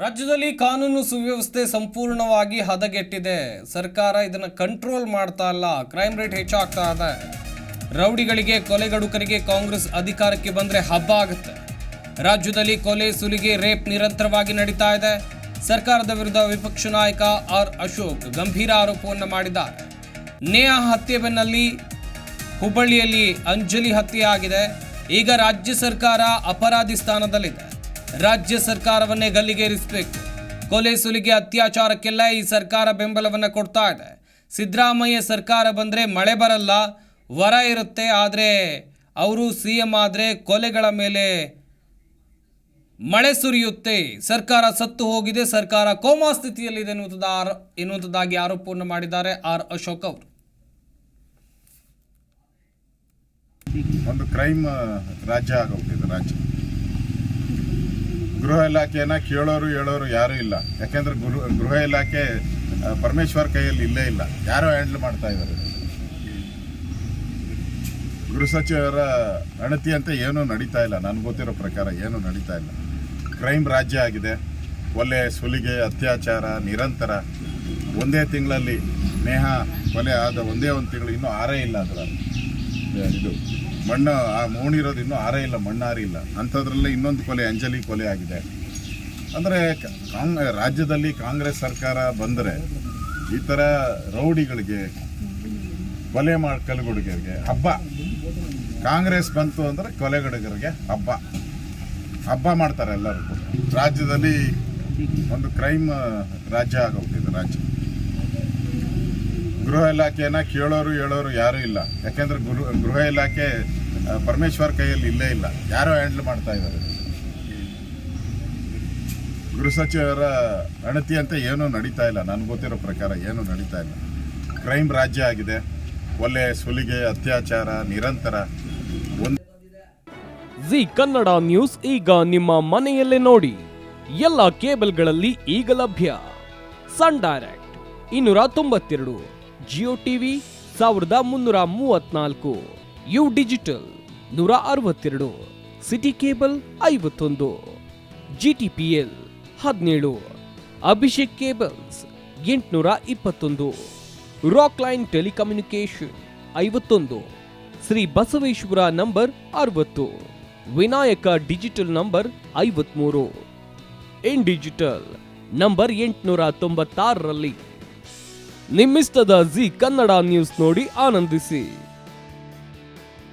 ರಾಜ್ಯದಲ್ಲಿ ಕಾನೂನು ಸುವ್ಯವಸ್ಥೆ ಸಂಪೂರ್ಣವಾಗಿ ಹದಗೆಟ್ಟಿದೆ. ಸರ್ಕಾರ ಇದನ್ನು ಕಂಟ್ರೋಲ್ ಮಾಡ್ತಾ ಇಲ್ಲ. ಕ್ರೈಮ್ ರೇಟ್ ಹೆಚ್ಚಾಗ್ತಾ ಇದೆ. ರೌಡಿಗಳಿಗೆ, ಕೊಲೆಗಡುಕರಿಗೆ ಕಾಂಗ್ರೆಸ್ ಅಧಿಕಾರಕ್ಕೆ ಬಂದರೆ ಹಬ್ಬ ಆಗುತ್ತೆ. ರಾಜ್ಯದಲ್ಲಿ ಕೊಲೆ, ಸುಲಿಗೆ, ರೇಪ್ ನಿರಂತರವಾಗಿ ನಡೀತಾ ಇದೆ. ಸರ್ಕಾರದ ವಿರುದ್ಧ ವಿಪಕ್ಷ ನಾಯಕ ಆರ್ ಅಶೋಕ್ ಗಂಭೀರ ಆರೋಪವನ್ನು ಮಾಡಿದ್ದಾರೆ. ನೇಹಾ ಹತ್ಯೆ ಬೆನ್ನಲ್ಲಿ ಹುಬ್ಬಳ್ಳಿಯಲ್ಲಿ ಅಂಜಲಿ ಹತ್ಯೆ ಆಗಿದೆ. ಈಗ ರಾಜ್ಯ ಸರ್ಕಾರ ಅಪರಾಧಿ ಸ್ಥಾನದಲ್ಲಿದೆ. ರಾಜ್ಯ ಸರ್ಕಾರವನ್ನೇ ಗಲ್ಲಿಗೇರಿಸಬೇಕು. ಕೊಲೆ, ಸುಲಿಗೆ, ಅತ್ಯಾಚಾರಕ್ಕೆಲ್ಲ ಈ ಸರ್ಕಾರ ಬೆಂಬಲವನ್ನು ಕೊಡ್ತಾ ಇದೆ. ಸಿದ್ದರಾಮಯ್ಯ ಸರ್ಕಾರ ಬಂದರೆ ಮಳೆ ಬರಲ್ಲ, ವರ ಇರುತ್ತೆ. ಆದರೆ ಅವರು CM ಆದರೆ ಕೊಲೆಗಳ ಮೇಲೆ ಮಳೆ ಸುರಿಯುತ್ತೆ. ಸರ್ಕಾರ ಸತ್ತು ಹೋಗಿದೆ, ಸರ್ಕಾರ ಕೋಮಾ ಸ್ಥಿತಿಯಲ್ಲಿದೆ ಎನ್ನುವುದಾಗಿ ಆರೋಪವನ್ನು ಮಾಡಿದ್ದಾರೆ ಆರ್ ಅಶೋಕ್ ಅವರು. ಒಂದು ಕ್ರೈಮ್ ರಾಜ್ಯ ಆಗೋಗ್ತಿದೆ. ರಾಜ್ಯ ಗೃಹ ಇಲಾಖೆನ ಕೇಳೋರು ಹೇಳೋರು ಯಾರೂ ಇಲ್ಲ. ಯಾಕೆಂದ್ರೆ ಗೃಹ ಇಲಾಖೆ ಪರಮೇಶ್ವರ್ ಕೈಯಲ್ಲಿ ಇಲ್ಲೇ ಇಲ್ಲ. ಯಾರೋ ಹ್ಯಾಂಡಲ್ ಮಾಡ್ತಾ ಇದ್ದಾರೆ. ಗೃಹ ಸಚಿವರ ಅಣತಿ ಅಂತ ಏನೂ ನಡೀತಾ ಇಲ್ಲ. ನನಗೆ ಗೊತ್ತಿರೋ ಪ್ರಕಾರ ಏನೂ ನಡೀತಾ ಇಲ್ಲ. ಕ್ರೈಮ್ ರಾಜ್ಯ ಆಗಿದೆ. ಕೊಲೆ, ಸುಲಿಗೆ, ಅತ್ಯಾಚಾರ ನಿರಂತರ. ಒಂದೇ ತಿಂಗಳಲ್ಲಿ ನೇಹಾ ಕೊಲೆ ಆದ ಒಂದೇ ಒಂದು ತಿಂಗಳು ಇನ್ನೂ ಆರೇ ಇಲ್ಲ. ಅದರ ಇದು ಮಣ್ಣು ಮೂಣಿರೋದು ಇನ್ನೂ ಆರೇ ಇಲ್ಲ, ಮಣ್ಣಾರಿಲ್ಲ. ಅಂಥದ್ರಲ್ಲೇ ಇನ್ನೊಂದು ಕೊಲೆ, ಅಂಜಲಿ ಕೊಲೆ ಆಗಿದೆ. ಅಂದರೆ ರಾಜ್ಯದಲ್ಲಿ ಕಾಂಗ್ರೆಸ್ ಸರ್ಕಾರ ಬಂದರೆ ಈ ಥರ ರೌಡಿಗಳಿಗೆ, ಕೊಲೆ ಕೊಲೆಗಡುಗರಿಗೆ ಹಬ್ಬ. ಕಾಂಗ್ರೆಸ್ ಬಂತು ಅಂದರೆ ಕೊಲೆಗಡುಗರಿಗೆ ಹಬ್ಬ ಮಾಡ್ತಾರೆ ಎಲ್ಲರೂ ಕೂಡ. ರಾಜ್ಯದಲ್ಲಿ ಒಂದು ಕ್ರೈಮ್ ರಾಜ್ಯ ಆಗೋಗ್ತಿದೆ. ರಾಜ್ಯ ಗೃಹ ಇಲಾಖೆನ ಕೇಳೋರು ಹೇಳೋರು ಯಾರೂ ಇಲ್ಲ. ಯಾಕೆಂದ್ರೆ ಗೃಹ ಇಲಾಖೆ ಪರಮೇಶ್ವರ್ ಕೈಯಲ್ಲಿ ಇಲ್ಲೇ ಇಲ್ಲ. ಯಾರೋ ಹ್ಯಾಂಡಲ್ ಮಾಡ್ತಾ ಇದ್ದಾರೆ. ಗೃಹ ಸಚಿವರ ಅಣತಿ ಅಂತ ಏನೂ ನಡೀತಾ ಇಲ್ಲ. ನನಗೆ ಗೊತ್ತಿರೋ ಪ್ರಕಾರ ಏನೂ ನಡೀತಾ ಇಲ್ಲ. ಕ್ರೈಮ್ ರಾಜ್ಯ ಆಗಿದೆ. ಕೊಲೆ, ಸುಲಿಗೆ, ಅತ್ಯಾಚಾರ ನಿರಂತರ. ಜಿ ಕನ್ನಡ ನ್ಯೂಸ್ ಈಗ ನಿಮ್ಮ ಮನೆಯಲ್ಲೇ ನೋಡಿ. ಎಲ್ಲ ಕೇಬಲ್ಗಳಲ್ಲಿ ಈಗ ಲಭ್ಯ. Sun Direct 292, Jio TV 1334, U digital 162, city cable 51, GTPL 17, Abhishek cables 821, Rockline telecommunication 51, Shri Basaveshwara number 60, Vinayaka digital number 53, in digital number 896ರಲ್ಲಿ. ನಿಮ್ಮಿಸ್ತದ ಜಿ ಕನ್ನಡ ನ್ಯೂಸ್ ನೋಡಿ ಆನಂದಿಸಿ.